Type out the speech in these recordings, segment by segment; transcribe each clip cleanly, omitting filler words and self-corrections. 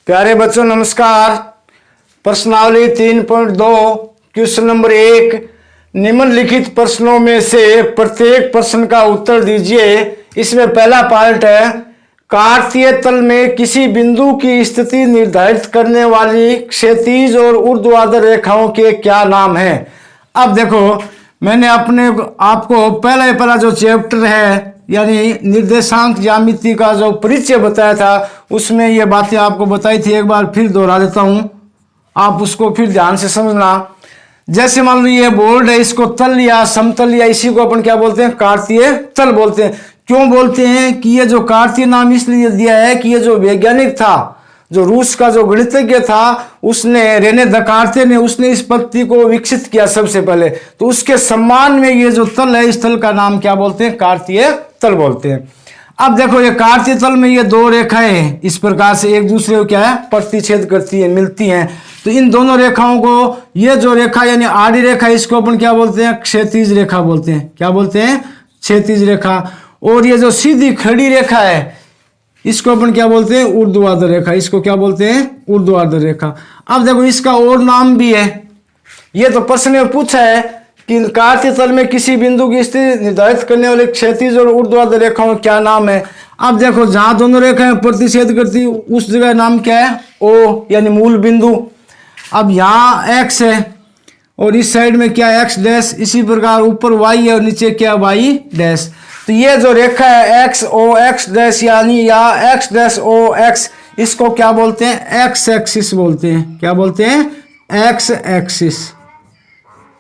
प्यारे बच्चों नमस्कार। प्रश्नावली 3.2 क्वेश्चन नंबर 1, निम्नलिखित प्रश्नों में से प्रत्येक प्रश्न का उत्तर दीजिए। इसमें पहला पार्ट है, कार्तीय तल में किसी बिंदु की स्थिति निर्धारित करने वाली क्षैतिज और ऊर्ध्वाधर रेखाओं के क्या नाम हैं। अब देखो, मैंने अपने आपको पहला जो चैप्टर है यानी निर्देशांक ज्यामिति का जो परिचय बताया था, उसमें ये बातें आपको बताई थी। एक बार फिर दोहरा देता हूं, आप उसको फिर ध्यान से समझना। जैसे मान लो ये बोर्ड है, इसको तल या समतल या इसी को अपन क्या बोलते हैं, कार्तीय तल बोलते हैं। क्यों बोलते हैं कि ये जो कार्तीय नाम इसलिए दिया है कि ये जो वैज्ञानिक था, जो रूस का जो गणितज्ञ था, उसने रेने दकार्ते ने उसने इस पद्धति को विकसित किया सबसे पहले। तो उसके सम्मान में ये जो तल है, इस तल का नाम क्या बोलते हैं, कार्तीय तल बोलते हैं। अब देखो, ये कार्तीय तल में ये दो रेखाएं इस प्रकार से एक दूसरे को क्या है, प्रतिच्छेद करती है, मिलती हैं। तो इन दोनों रेखाओं को, ये जो रेखा यानी आड़ी रेखा, इसको अपन क्या बोलते हैं, क्षैतिज रेखा बोलते हैं। क्या बोलते हैं, क्षैतिज रेखा। और ये जो सीधी खड़ी रेखा है, इसको अपन क्या बोलते हैं, ऊर्ध्वाधर रेखा। इसको क्या बोलते हैं, ऊर्ध्वाधर रेखा। अब देखो, इसका और नाम भी है। ये तो प्रश्न में पूछा है कि कार्तीय तल में किसी बिंदु की स्थिति निर्धारित करने वाले क्षैतिज और ऊर्ध्वाधर रेखाओं क्या नाम है। अब देखो, जहां दोनों रेखाएं प्रतिच्छेद करती उस जगह नाम क्या है, ओ यानी मूल बिंदु। अब यहाँ एक्स है और इस साइड में क्या है, एक्स डैश। इसी प्रकार ऊपर वाई है और नीचे क्या, वाई डैश। तो ये जो रेखा है एक्स ओ एक्स डैश यानी या एक्स डैश ओ एक्स, इसको क्या बोलते हैं, एक्स एक्सिस बोलते हैं। क्या बोलते हैं, एक्स एक्सिस।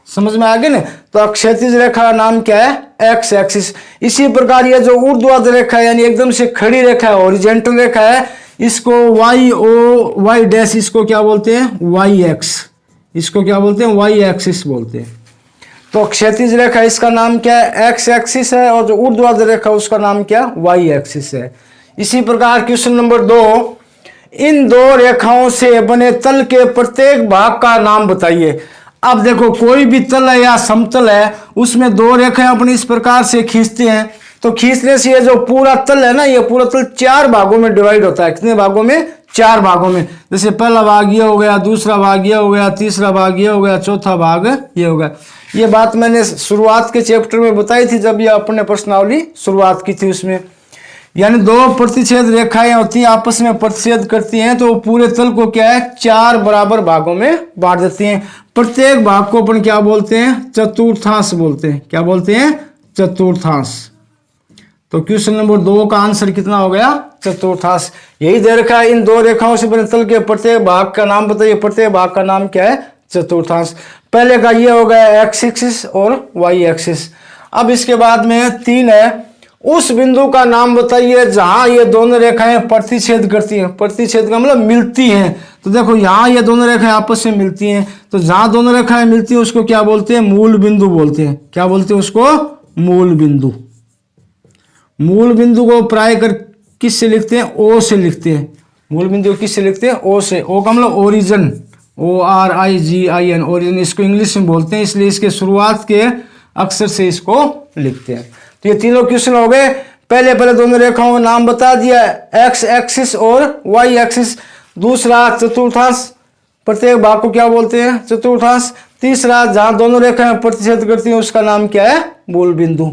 समझ में आ गया ना। तो क्षैतिज रेखा का नाम क्या है, एक्स एक्सिस। इसी प्रकार ये जो ऊर्ध्वाधर रेखा है यानी एकदम से खड़ी रेखा है, हॉरिजॉन्टल रेखा है, इसको वाई ओ वाई डैश, इसको क्या बोलते हैं, वाई एक्स। इसको क्या बोलते हैं, वाई एक्सिस बोलते हैं। तो क्षैतिज रेखा इसका नाम क्या है, एक्स एक्सिस है, और जो ऊर्ध्वाधर रेखा उसका नाम क्या, वाई एक्सिस है। इसी प्रकार क्वेश्चन नंबर 2, इन दो रेखाओं से बने तल के प्रत्येक भाग का नाम बताइए। अब देखो, कोई भी तल है या समतल है, उसमें दो रेखाएं अपनी इस प्रकार से खींचते हैं। तो खींचने से ये जो पूरा तल है ना, ये पूरा तल 4 भागों में डिवाइड होता है। कितने भागों में, 4 भागों में। जैसे पहला भाग ये हो गया, दूसरा भाग ये हो गया, तीसरा भाग ये हो गया, चौथा भाग ये हो गया। ये बात मैंने शुरुआत के चैप्टर में बताई थी, जब ये अपने प्रश्नावली शुरुआत की थी उसमें। यानी दो प्रतिच्छेद रेखाएं होती हैं, आपस में प्रतिच्छेद करती हैं, तो पूरे तल को क्या है, 4 बराबर भागों में बांट देती हैं। प्रत्येक भाग को अपन क्या बोलते हैं, चतुर्थांश बोलते हैं। क्या बोलते हैं, चतुर्थांश। तो क्वेश्चन नंबर 2 का आंसर कितना हो गया, चतुर्थांश। यही दे रखा है, इन दो रेखाओं से बने तल के प्रत्येक भाग का नाम बताइए। प्रत्येक भाग का नाम क्या है, चतुर्थांश। पहले का ये हो गया एक्स एक्सिस और वाई एक्सिस। अब इसके बाद में 3 है, उस बिंदु का नाम बताइए जहां ये दोनों रेखाएं प्रतिच्छेद करती हैं। प्रतिच्छेद का मतलब मिलती हैं। तो देखो, यहाँ ये दोनों रेखाएं आपस में मिलती हैं, तो जहां दोनों रेखाएं मिलती हैं उसको क्या बोलते हैं, मूल बिंदु बोलते हैं। क्या बोलते हैं उसको, मूल बिंदु। मूल बिंदु को प्राय कर किस से लिखते हैं, ओ से लिखते हैं। मूल बिंदु किस से लिखते हैं, ओ से। ओ का मतलब ओरिजिन, ORIGIN, ओरिजिन। इसको इंग्लिश में बोलते हैं, इसलिए इसके शुरुआत के अक्षर से इसको लिखते हैं। तो ये तीनों क्वेश्चन हो गए। पहले दोनों रेखाओं का नाम बता दिया, एक्स एक्सिस और वाई एक्सिस। दूसरा चतुर्थांश, प्रत्येक भाग को क्या बोलते हैं, चतुर्थांश। तीसरा, जहां दोनों रेखाएं प्रतिच्छेद करती हैं उसका नाम क्या है, मूल बिंदु।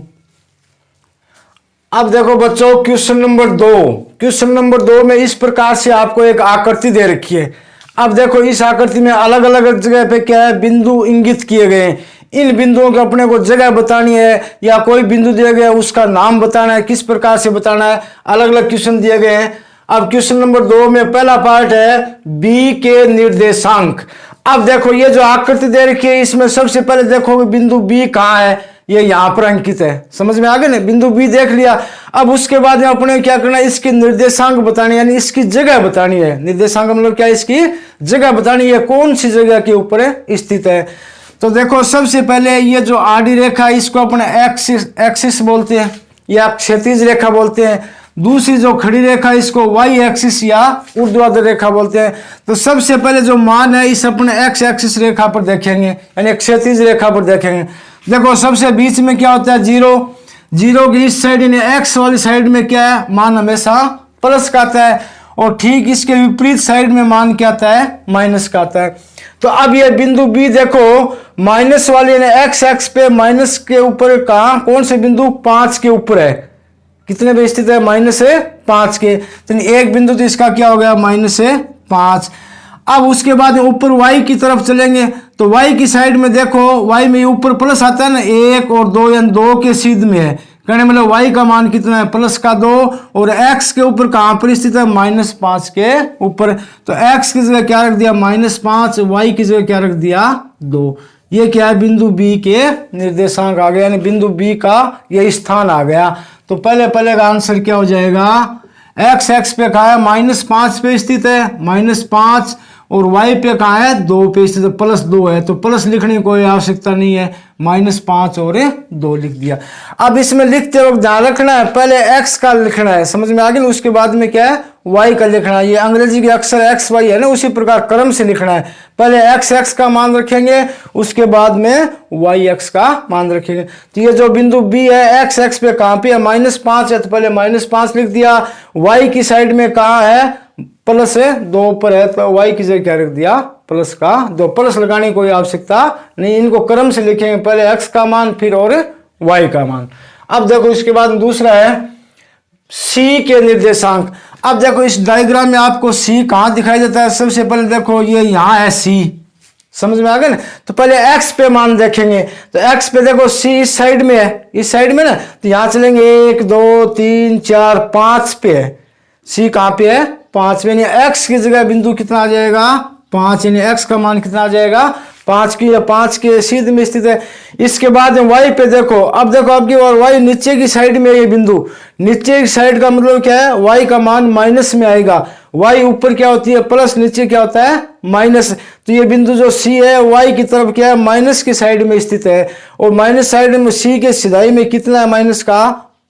अब देखो बच्चों, क्वेश्चन नंबर 2। क्वेश्चन नंबर 2 में इस प्रकार से आपको एक आकृति दे रखी है। अब देखो, इस आकृति में अलग अलग जगह पे क्या है, बिंदु इंगित किए गए हैं। इन बिंदुओं को अपने को जगह बतानी है, या कोई बिंदु दिया गया उसका नाम बताना है, किस प्रकार से बताना है, अलग अलग क्वेश्चन दिए गए हैं। अब क्वेश्चन नंबर 2 में पहला पार्ट है, बी के निर्देशांक। अब देखो, ये जो आकृति दे रखी है, इसमें सबसे पहले देखो बिंदु बी कहाँ है, ये यहाँ पर अंकित है। समझ में आ गया ना, बिंदु बी देख लिया। अब उसके बाद में अपने क्या करना है, इसकी निर्देशांक बतानी, यानी इसकी जगह बतानी है। निर्देशांक मतलब क्या है, इसकी जगह बतानी है, कौन सी जगह के ऊपर स्थित है। तो देखो, सबसे पहले ये जो आड़ी रेखा है, इसको अपने एक्सिस बोलते हैं या क्षैतिज रेखा बोलते हैं। दूसरी जो खड़ी रेखा, इसको वाई एक्सिस या ऊर्ध्वाधर रेखा बोलते हैं। तो सबसे पहले जो मान है, इस अपने एक्स एक्सिस रेखा पर देखेंगे, यानी क्षैतिज रेखा पर देखेंगे। देखो, सबसे बीच में क्या होता है, 0। 0 की इस साइड यानी एक्स वाली साइड में क्या है, मान हमेशा प्लस का आता है। और ठीक इसके विपरीत साइड में मान क्या आता है, माइनस का आता है। तो अब ये बिंदु बी देखो, माइनस वाले ने एक्स एक्स पे माइनस के ऊपर कहाँ, कौन से बिंदु, 5 के ऊपर है, कितने पे स्थित है, -5 के, तो एक बिंदु तो इसका क्या हो गया, -5। अब उसके बाद ऊपर y की तरफ चलेंगे तो y की साइड में देखो, y में ऊपर प्लस आता है ना, 1 और 2 यानी 2 के सीध में है, कहने मतलब y का मान कितना है, +2, और x के ऊपर कहां पर स्थित है, -5 के ऊपर। तो x की जगह क्या रख दिया, -5, y की जगह क्या रख दिया, 2। ये क्या है, बिंदु B के निर्देशांक आ गया, यानी बिंदु B का ये स्थान आ गया। तो पहले का आंसर क्या हो जाएगा, x x पे कहा है, -5 पे स्थित है, -5, और y पे कहा है, 2 पे स्थित है, +2 है, तो प्लस लिखने की कोई आवश्यकता नहीं है, -5 और 2 लिख दिया। अब इसमें लिखते वक्त ध्यान रखना है, पहले x का लिखना है, समझ में आ गया, उसके बाद में क्या है, y का लिखना है। ये अंग्रेजी के अक्षर x y है ना, उसी प्रकार क्रम से लिखना है, पहले x x का मान रखेंगे, उसके बाद में y x का मान रखेंगे। तो ये जो बिंदु B है, x x पे कहां पे है, -5 है, तो पहले -5 लिख दिया, y की साइड में कहां है, +2 पर है, तो y की जगह क्या रख दिया, +2, प्लस लगाने की कोई आवश्यकता नहीं, इनको क्रम से लिखेंगे, पहले x का मान फिर और y का मान। अब देखो इसके बाद दूसरा है c के निर्देशांक। अब देखो इस डायग्राम में आपको c कहां दिखाई देता है, सबसे पहले देखो ये यहां है c, समझ में आ गया ना। तो पहले x पे मान देखेंगे, तो x पे देखो c इस साइड में है, इस साइड में ना, तो यहां चलेंगे 1 2 3 4 5 पे है, c कहां पे है, 5 में, यानी x की जगह बिंदु कितना आ जाएगा, 5, यानी x का मान कितना आ जाएगा, 5 की, या 5 के सीध में स्थित है। इसके बाद y पे देखो, अब देखो आपकी और y नीचे की साइड में, ये बिंदु नीचे की साइड का मतलब क्या है, y का मान माइनस में आएगा, y ऊपर क्या होती है, प्लस, नीचे क्या होता है, माइनस। तो ये बिंदु जो c है, y की तरफ क्या है, माइनस की साइड में स्थित है, और माइनस साइड में c के सिधाई में कितना है, माइनस का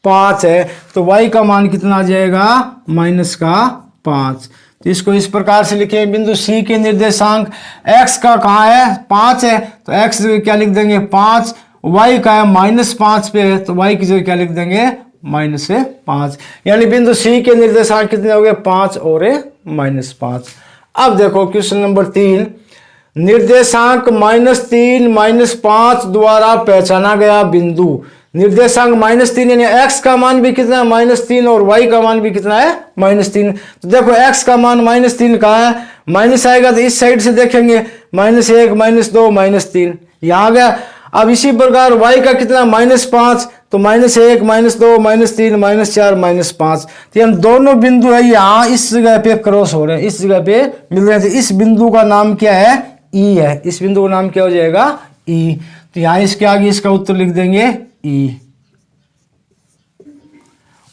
5 है, तो y का मान कितना आ जाएगा, -5। तो इसको इस प्रकार से लिखे, बिंदु C के निर्देशांक, x का कहाँ है, 5 है, तो x जगह क्या लिख देंगे, 5, y का है -5 पे है, तो y की जगह क्या लिख देंगे, -5, यानी बिंदु C के निर्देशांक कितने हो गए, 5 और -5। अब देखो क्वेश्चन नंबर 3, निर्देशांक -3 -5 द्वारा पहचाना गया बिंदु। निर्देशांक -3 यानी x का मान भी कितना है, -3, और y का मान भी कितना है, -3। तो देखो x का मान -3 कहाँ है, माइनस आएगा तो इस साइड से देखेंगे, -1 -2 -3 यहाँ गया। अब इसी प्रकार y का कितना, -5, तो -1 -2 -3 -4 -5, तो हम दोनों बिंदु है यहाँ इस जगह पे क्रॉस हो रहे हैं, इस जगह पे मिल रहे हैं, तो इस बिंदु का नाम क्या है, E है, इस बिंदु का नाम क्या हो जाएगा, E। तो यहाँ इसके आगे इसका उत्तर लिख देंगे E।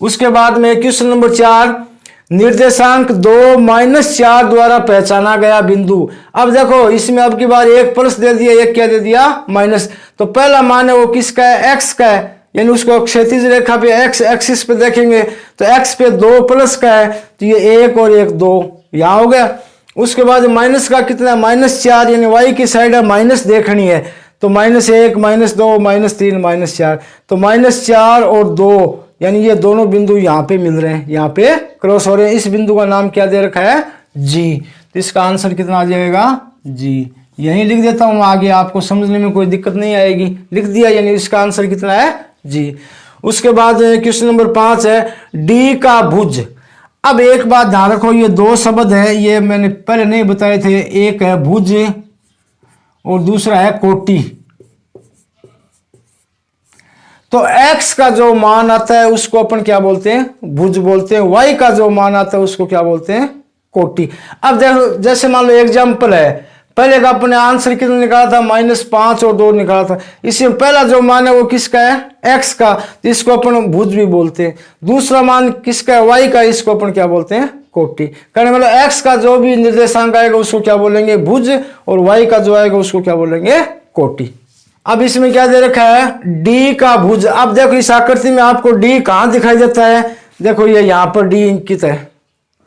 उसके बाद में क्वेश्चन नंबर 4, निर्देशांक 2 -4 द्वारा पहचाना गया बिंदु। अब देखो इसमें अब की बार एक प्लस दे दिया, एक क्या दे दिया, माइनस। तो पहला मान है वो किसका है, x का है, यानी उसको क्षैतिज रेखा पे x एक्सिस पे देखेंगे तो x पे 2 प्लस का है, तो ये 1 और 1 2 यहाँ हो गया। उसके बाद माइनस का कितना है, -4, यानी y की साइड है माइनस देखनी है, तो -1 -2 -3 -4, तो -4 और 2, यानी ये दोनों बिंदु यहाँ पे मिल रहे हैं, यहाँ पे क्रॉस हो रहे हैं। इस बिंदु का नाम क्या दे रखा है, G। तो इसका आंसर कितना आ जाएगा, G। यही लिख देता हूं, आगे आपको समझने में कोई दिक्कत नहीं आएगी, लिख दिया, यानी इसका आंसर कितना है, G। उसके बाद क्वेश्चन नंबर 5 है, D का भुज। अब एक बात ध्यान रखो, ये 2 शब्द है, ये मैंने पहले नहीं बताए थे, एक है भुज और दूसरा है कोटि। तो x का जो मान आता है उसको अपन क्या बोलते हैं, भुज बोलते हैं, y का जो मान आता है उसको क्या बोलते हैं, कोटि। अब देखो जैसे मान लो एग्जाम्पल है, पहले का अपने आंसर कितना निकाला था, -5 और 2 निकाला था, इसमें पहला जो मान है वो किसका है, x का, तो इसको अपन भुज भी बोलते हैं। दूसरा मान किसका है, y का, इसको अपन क्या बोलते हैं, कोटि। कहने मतलब x का जो भी निर्देशांक आएगा उसको क्या बोलेंगे, भुज, और y का जो आएगा उसको क्या बोलेंगे, कोटि। अब इसमें क्या दे रखा है, D का भुज। अब देखो इस आकृति में आपको D कहां दिखाई देता है, देखो ये यहाँ पर D अंकित है,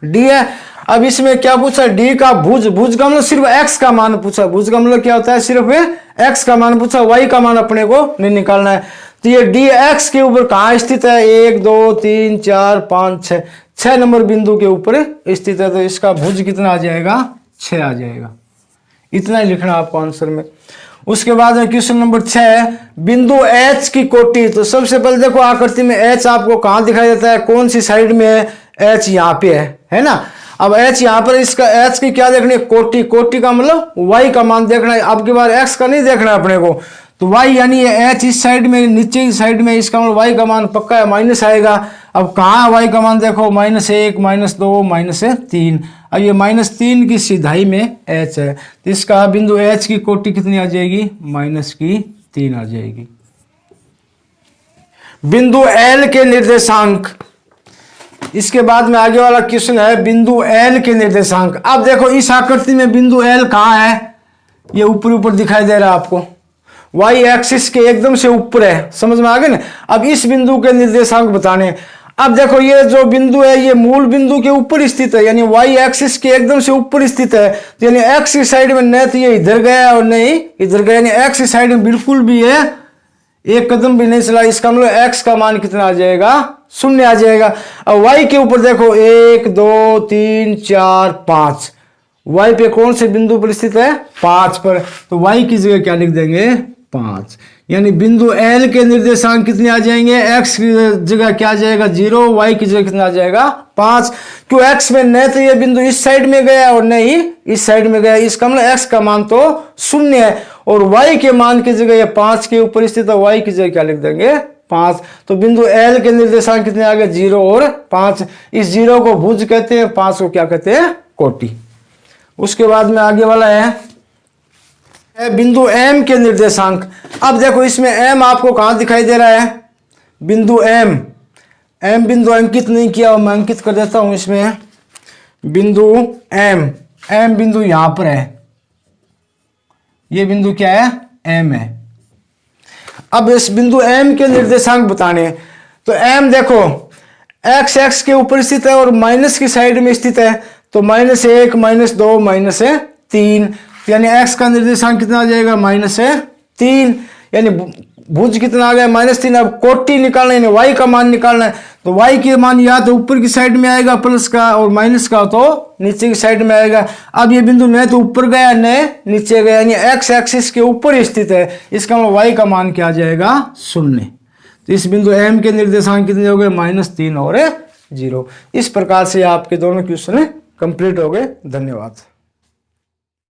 D है। अब इसमें क्या पूछा, D का भुज, भुज का मतलब सिर्फ x का मान पूछा, भुज का मतलब क्या होता है, सिर्फ x का मान पूछा, y का मान अपने को नहीं निकालना है। तो ये D x के ऊपर कहाँ स्थित है, 1 2 3 4 5 6, 6 नंबर बिंदु के ऊपर स्थित है, तो इसका भुज कितना आ जाएगा, 6 आ जाएगा। इतना ही लिखना आपको आंसर में। उसके बाद में क्वेश्चन नंबर 6, बिंदु H की कोटि। तो सबसे पहले देखो आकृति में H आपको कहां दिखाई देता है, कौन सी साइड में है, H यहाँ पे है ना। अब H यहाँ पर, इसका H की क्या देखनी है, कोटि। कोटि का मतलब Y का मान देखना है, अब की बार X का नहीं देखना है अपने को। तो Y यानी ये H इस साइड में, नीचे की साइड में, इसका मतलब Y का मान पक्का है, माइनस आएगा। अब कहाँ Y का मान देखो, -1, -2, -3। अब ये -3 की सीधाई में H है, तो इसका बिंदु H की कोटि कितनी आ जाएगी, -3 आ जाएगी। बिंदु L के निर्देशांक। इसके बाद में आगे वाला क्वेश्चन है बिंदु L के निर्देशांक। अब देखो इस आकृति में बिंदु L कहाँ है, ये ऊपर ऊपर दिखाई दे रहा है आपको, y एक्सिस के एकदम से ऊपर है, समझ में आ गया ना। अब इस बिंदु के निर्देशांक बताने। अब देखो ये जो बिंदु है ये मूल बिंदु के ऊपर स्थित है, यानी y एक्सिस के एकदम से ऊपर स्थित है, तो यानी x की साइड में न तो ये इधर गया और नहीं इधर गया, यानी x की साइड में बिल्कुल भी है, एक कदम भी नहीं चला। इसका मतलब x का मान कितना आ जाएगा, 0 आ जाएगा। अब y के ऊपर देखो 1 2 3 4 5, y पे कौन से बिंदु पर स्थित है, 5 पर, तो y की जगह क्या लिख देंगे, 5। यानी बिंदु L के निर्देशांक कितने आ जाएंगे, x की जगह क्या आ जाएगा, 0, y की जगह कितना आ जाएगा, 5। क्यों, x में न तो ये बिंदु इस साइड में गया और नहीं इस साइड में गया, इसका मतलब x का मान तो 0 है, और y के मान की जगह ये 5 के ऊपर स्थित है, y की जगह क्या लिख देंगे, 5। तो बिंदु L के निर्देशांक कितने आ गए, 0 और 5। इस 0 को भुज कहते हैं, 5 को क्या कहते हैं, कोटि। उसके बाद में आगे वाला है बिंदु M के निर्देशांक। अब देखो इसमें M आपको कहां दिखाई दे रहा है, बिंदु M बिंदु अंकित नहीं किया, मैं अंकित कर देता हूं। इसमें बिंदु M बिंदु यहां पर है, ये बिंदु क्या है, M है। अब इस बिंदु M के निर्देशांक बताने, तो M देखो x के ऊपर स्थित है और माइनस की साइड में स्थित है, तो -1 -2 -3, यानी x का निर्देशांक कितना आ जाएगा, -3। यानी भुज कितना आ गया, -3। अब कोटि निकालना है, y का मान निकालना है, तो y के मान या तो ऊपर की साइड में आएगा प्लस का, और माइनस का तो नीचे की साइड में आएगा। अब ये बिंदु न तो ऊपर गया न नीचे गया, यानी x एक्सिस के ऊपर स्थित है, इसका मतलब y का मान क्या आ जाएगा, 0। तो इस बिंदु M के निर्देशांक कितने हो गए, -3 और 0। इस प्रकार से आपके दोनों क्वेश्चन कंप्लीट हो गए। धन्यवाद।